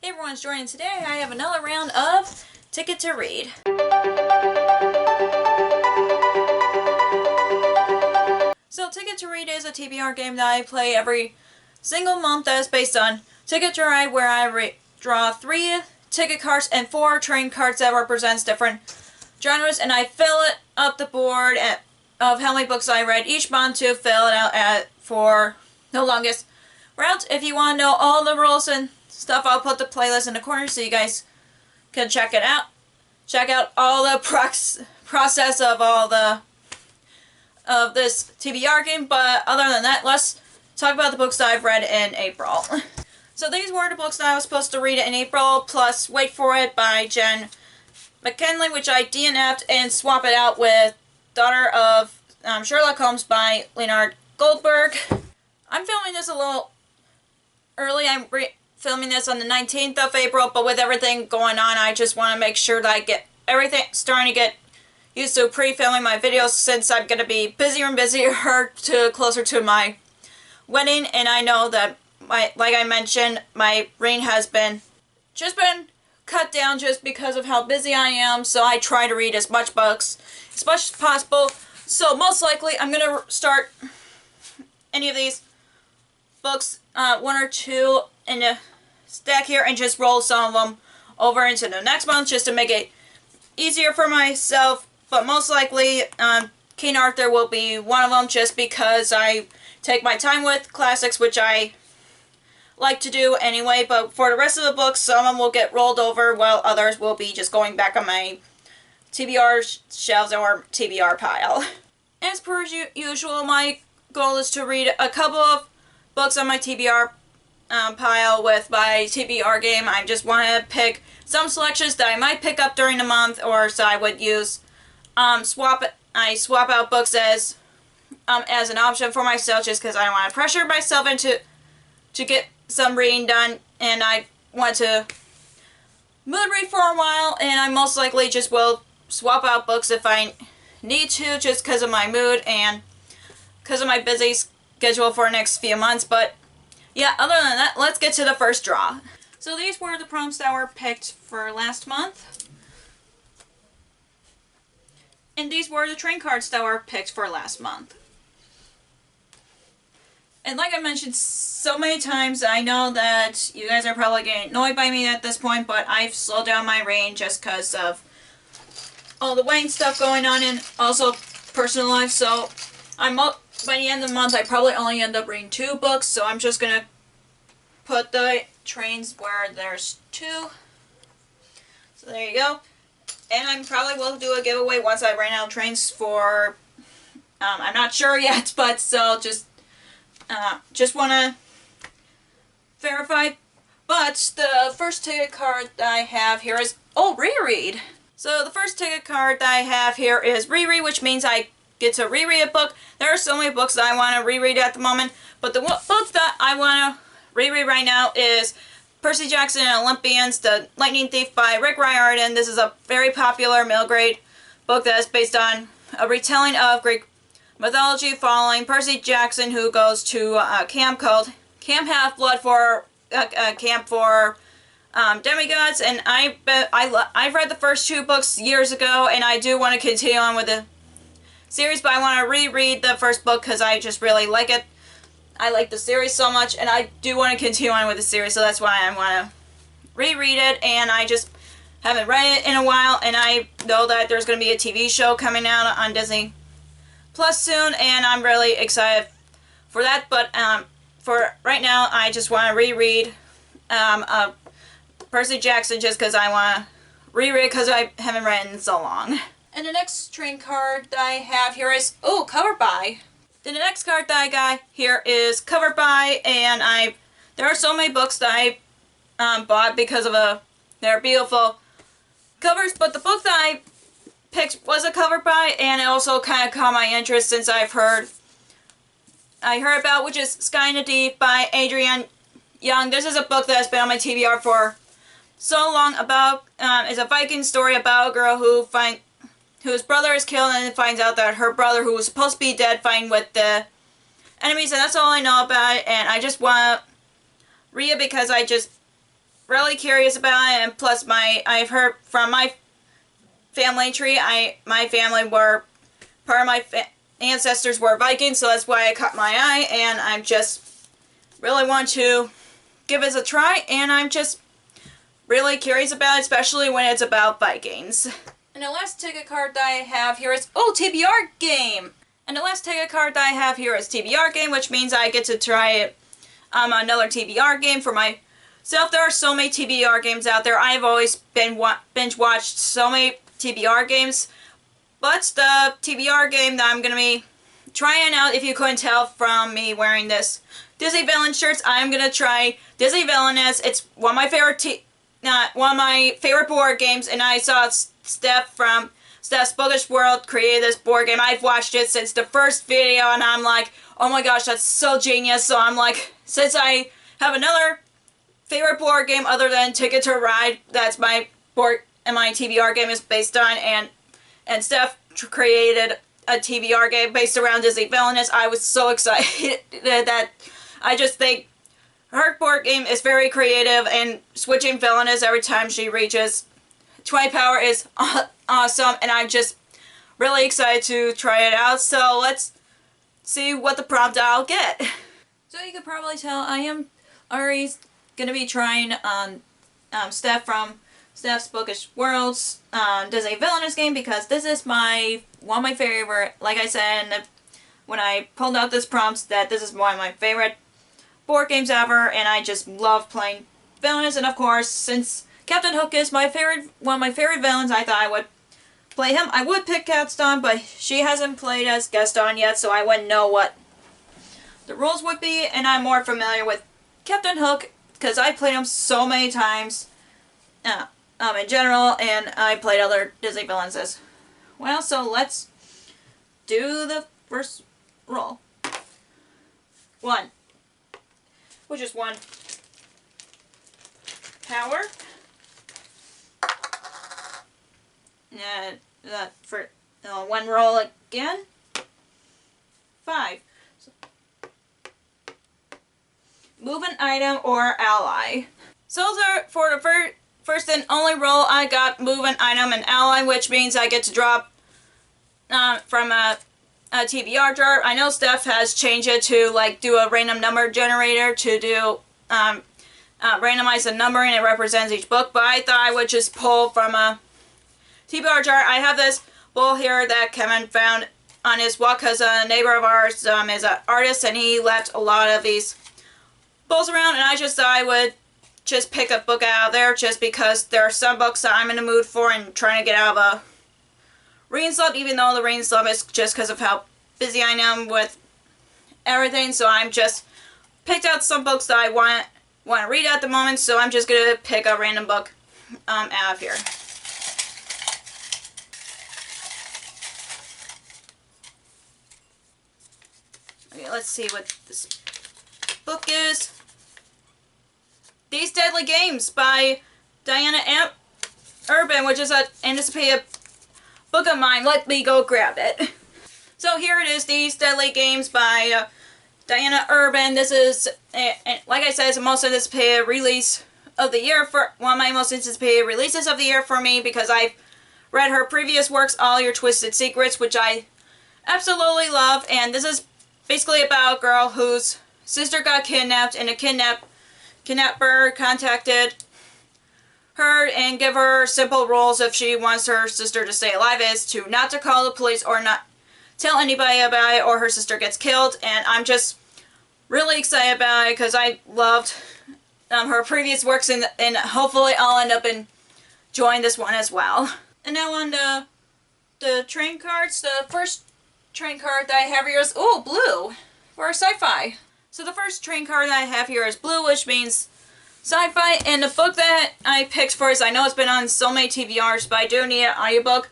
Hey everyone's joining today. I have another round of Ticket to Read. So Ticket to Read is a TBR game that I play every single month that is based on Ticket to Ride, where I draw 3 ticket cards and 4 train cards that represents different genres, and I fill it up the board of how many books I read each month to fill it out for the longest route. If you want to know all the rules and stuff, I'll put the playlist in the corner so you guys can check it out. Check out all the process of this TBR game. But other than that, let's talk about the books that I've read in April. So these were the books that I was supposed to read in April, plus Wait For It by Jen McKinley, which I DNF'd and swap it out with Daughter of Sherlock Holmes by Leonard Goldberg. I'm filming this a little early. I'm filming this on the 19th of April, but with everything going on, I just want to make sure that I get everything starting to get used to pre-filming my videos, since I'm going to be busier and busier closer to my wedding. And I know that, like I mentioned, my reading has been cut down just because of how busy I am, so I try to read as much books as much as possible. So most likely I'm going to start any of these books, 1 or 2 in a stack here, and just roll some of them over into the next month just to make it easier for myself. But most likely King Arthur will be one of them, just because I take my time with classics, which I like to do anyway. But for the rest of the books, some of them will get rolled over, while others will be just going back on my TBR shelves or TBR pile. As per usual, my goal is to read a couple of books on my TBR pile with my TBR game. I just want to pick some selections that I might pick up during the month, or so I would use I swap out books as an option for myself, just because I don't want to pressure myself into to get some reading done, and I want to mood read for a while, and I most likely just will swap out books if I need to, just because of my mood and because of my busy schedule for the next few months. But yeah, other than that, let's get to the first draw. So these were the prompts that were picked for last month. And these were the train cards that were picked for last month. And like I mentioned so many times, I know that you guys are probably getting annoyed by me at this point, but I've slowed down my reading just because of all the wedding stuff going on, and also personal life. So by the end of the month, I probably only end up reading 2 books, so I'm just going to put the trains where there's 2. So there you go. And I probably will do a giveaway once I ran out of trains for, I'm not sure yet, but so just want to verify. But the first ticket card that I have here is, reread. So the first ticket card that I have here is reread, which means I get to reread a book. There are so many books that I want to reread at the moment, but the book that I want to reread right now is Percy Jackson and Olympians, The Lightning Thief by Riordan. This is a very popular middle grade book that is based on a retelling of Greek mythology following Percy Jackson, who goes to a camp called Camp Half-Blood for camp for demigods. And I've read the first 2 books years ago, and I do want to continue on with the series, but I want to reread the first book because I just really like it. I like the series so much, and I do want to continue on with the series, so that's why I want to reread it. And I just haven't read it in a while, and I know that there's going to be a TV show coming out on Disney Plus soon, and I'm really excited for that. But for right now, I just want to reread Percy Jackson, just because I want to reread, because I haven't read it in so long. And the next train card that I have here is, covered by. Then the next card that I got here is covered by, and there are so many books that I bought because of their beautiful covers, but the book that I picked was a covered by, and it also kind of caught my interest since I heard about, which is Sky in the Deep by Adrienne Young. This is a book that has been on my TBR for so long. It's a Viking story about a girl whose brother is killed, and finds out that her brother, who was supposed to be dead, fighting with the enemies, and that's all I know about it. And I just want to read it because I just really curious about it, and plus I've heard from my family tree, my family were, part of my ancestors were Vikings, so that's why it caught my eye, and I'm just really want to give it a try, and I'm just really curious about it, especially when it's about Vikings. And the last ticket card that I have here is, oh, TBR game! And the last ticket card that I have here is TBR game, which means I get to try it, another TBR game for myself. There are so many TBR games out there. I've always been binge watched so many TBR games, but the TBR game that I'm going to be trying out, if you couldn't tell from me wearing this Disney Villain shirts, I'm going to try Disney Villainous. It's one of my favorite board games, and I saw Steph's Bookish World created this board game. I've watched it since the first video, and I'm like, oh my gosh, that's so genius. So I'm like, since I have another favorite board game other than Ticket to Ride, that's my board and my TBR game is based on, and Steph created a TBR game based around Disney Villainous. I was so excited that I just think her board game is very creative, and switching Villainous every time she reaches 20 power is awesome, and I'm just really excited to try it out. So let's see what the prompt I'll get. So you can probably tell I am already going to be trying Steph from Steph's Bookish World's Disney Villainous game, because this is one of my favorite, like I said when I pulled out this prompt, that this is one of my favorite board games ever, and I just love playing Villainous. And of course, since Captain Hook is one of my favorite villains, I thought I would play him. I would pick Gaston, but she hasn't played as Gaston yet, so I wouldn't know what the rules would be, and I'm more familiar with Captain Hook because I played him so many times in general, and I played other Disney villains as well. So let's do the first roll. 1, which is 1 power. For 1 roll again. 5. So, move an item or ally. So for the first and only roll, I got move an item and ally, which means I get to drop from a TBR jar. I know Steph has changed it to like do a random number generator to do randomize a number and it represents each book, but I thought I would just pull from a TBR jar. I have this bowl here that Kevin found on his walk because a neighbor of ours is an artist, and he left a lot of these bowls around, and I just thought I would just pick a book out of there just because there are some books that I'm in the mood for and trying to get out of a reading slump, even though the reading slump is just because of how busy I am with everything. So I'm just picked out some books that I want to read at the moment, so I'm just going to pick a random book out of here. Okay, let's see what this book is. These Deadly Games by Diana Urban, which is an anticipated book of mine. Let me go grab it. So here it is, These Deadly Games by Diana Urban. This is, like I said, it's the most anticipated release of the year, for one of my most anticipated releases of the year for me, because I've read her previous works, All Your Twisted Secrets, which I absolutely love, and this is basically about a girl whose sister got kidnapped, and a kidnapper contacted her and give her simple rules if she wants her sister to stay alive, is to not to call the police or not tell anybody about it or her sister gets killed. And I'm just really excited about it because I loved her previous works, and hopefully I'll end up enjoying this one as well. And now on the train cards. The first train card that I have here is, ooh, blue for sci-fi. So the first train card that I have here is blue, which means sci-fi, and the book that I picked first, I know it's been on so many TBRs, but I do need an audiobook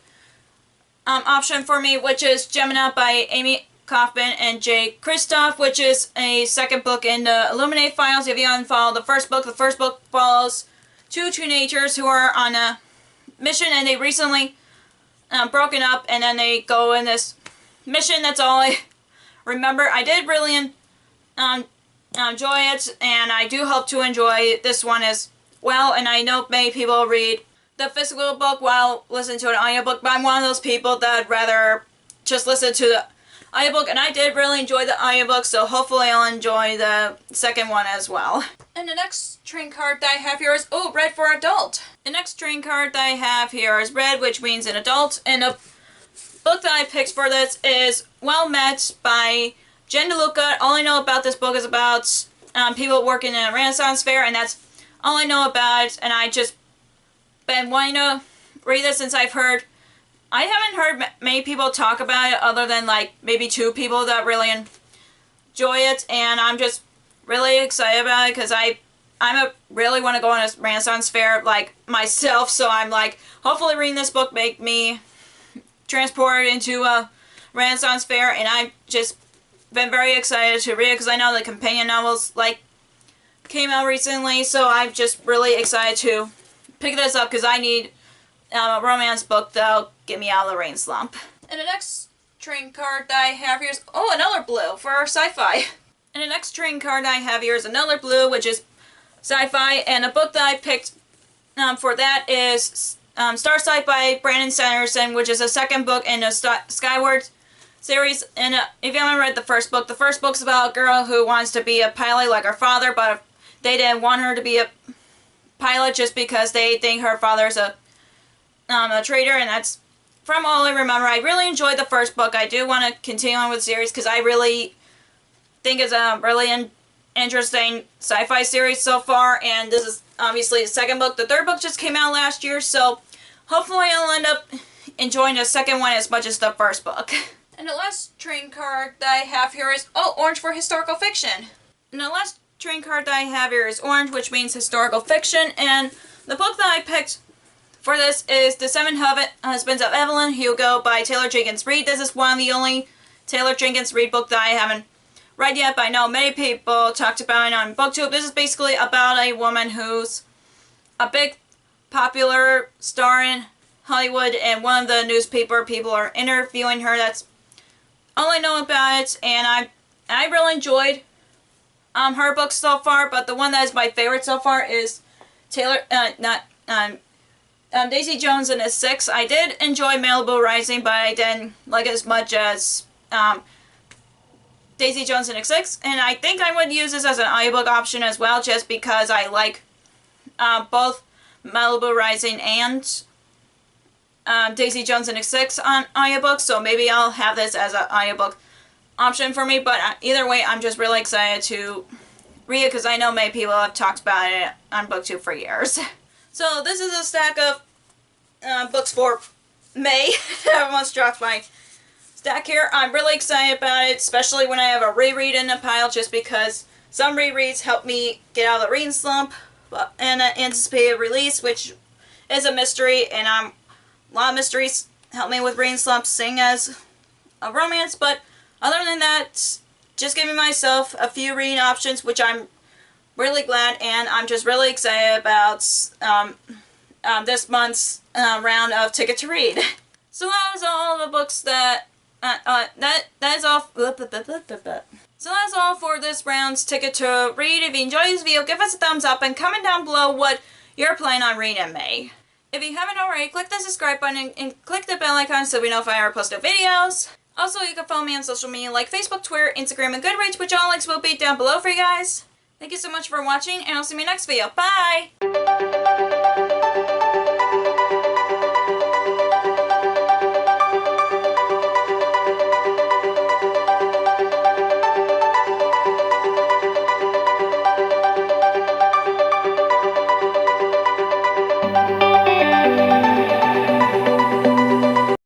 option for me, which is Gemina by Amy Kaufman and Jay Kristoff, which is a second book in the Illuminate files. If you haven't followed the first book follows two teenagers who are on a mission, and they recently broken up, and then they go in this mission. That's all I remember. I did really enjoy it, and I do hope to enjoy this one as well, and I know many people read the physical book while listening to an audiobook, but I'm one of those people that rather just listen to the audiobook, and I did really enjoy the audiobook, so hopefully I'll enjoy the second one as well. And the next trading card that I have here is, red for adult. The next trading card that I have here is red, which means an adult, and the book that I picked for this is Well Met by Jen DeLuca. All I know about this book is about people working in a Renaissance fair, and that's all I know about it, and I just been wanting to read this since I haven't heard many people talk about it other than like maybe 2 people that really enjoy it, and I'm just really excited about it because I really want to go on a Renaissance fair like myself, so I'm like, hopefully reading this book make me transported into a Renaissance fair, and I've just been very excited to read it because I know the companion novels like came out recently, so I'm just really excited to pick this up because I need a romance book that'll get me out of the rain slump. And the next trading card that I have here is, another blue for sci-fi. And the next trading card I have here is another blue, which is sci-fi, and the book that I picked for that is Starsight by Brandon Sanderson, which is the second book in the Skyward series. And if you haven't read the first book's about a girl who wants to be a pilot like her father, but they didn't want her to be a pilot just because they think her father's a traitor, and that's from all I remember. I really enjoyed the first book. I do want to continue on with the series because I really think it's a really interesting sci-fi series so far, and this is obviously the second book. The third book just came out last year, so hopefully I'll end up enjoying the second one as much as the first book. And the last trading card that I have here is, orange for historical fiction. And the last trading card that I have here is orange, which means historical fiction, and the book that I picked for this is The Seven Husbands of Evelyn Hugo by Taylor Jenkins Reid. This is one of the only Taylor Jenkins Reid book that I haven't read yet, but I know many people talked about it on BookTube. This is basically about a woman who's a big popular star in Hollywood, and one of the newspaper people are interviewing her. That's all I know about it, and I really enjoyed her books so far, but the one that is my favorite so far is Daisy Jones and the Six. I did enjoy Malibu Rising, but I didn't like it as much as Daisy Jones and the Six, and I think I would use this as an audiobook option as well, just because I like both Malibu Rising and Daisy Jones and the Six on audiobook, so maybe I'll have this as an audiobook option for me, but either way, I'm just really excited to read it because I know many people have talked about it on BookTube for years. So this is a stack of books for May. I almost dropped my stack here. I'm really excited about it, especially when I have a reread in the pile, just because some rereads help me get out of the reading slump and an anticipated release, which is a mystery, and a lot of mysteries help me with reading slumps, seeing as a romance, but other than that, just giving myself a few reading options, which I'm really glad, and I'm just really excited about this month's round of Ticket to Read. So that is all the books that that is all. So that's all for this round's Ticket to Read. If you enjoyed this video, give us a thumbs up and comment down below what you're planning on reading in May. If you haven't already, click the subscribe button and click the bell icon so we know if I ever post new videos. Also, you can follow me on social media like Facebook, Twitter, Instagram, and Goodreads, which all links will be down below for you guys. Thank you so much for watching, and I'll see you in my next video. Bye!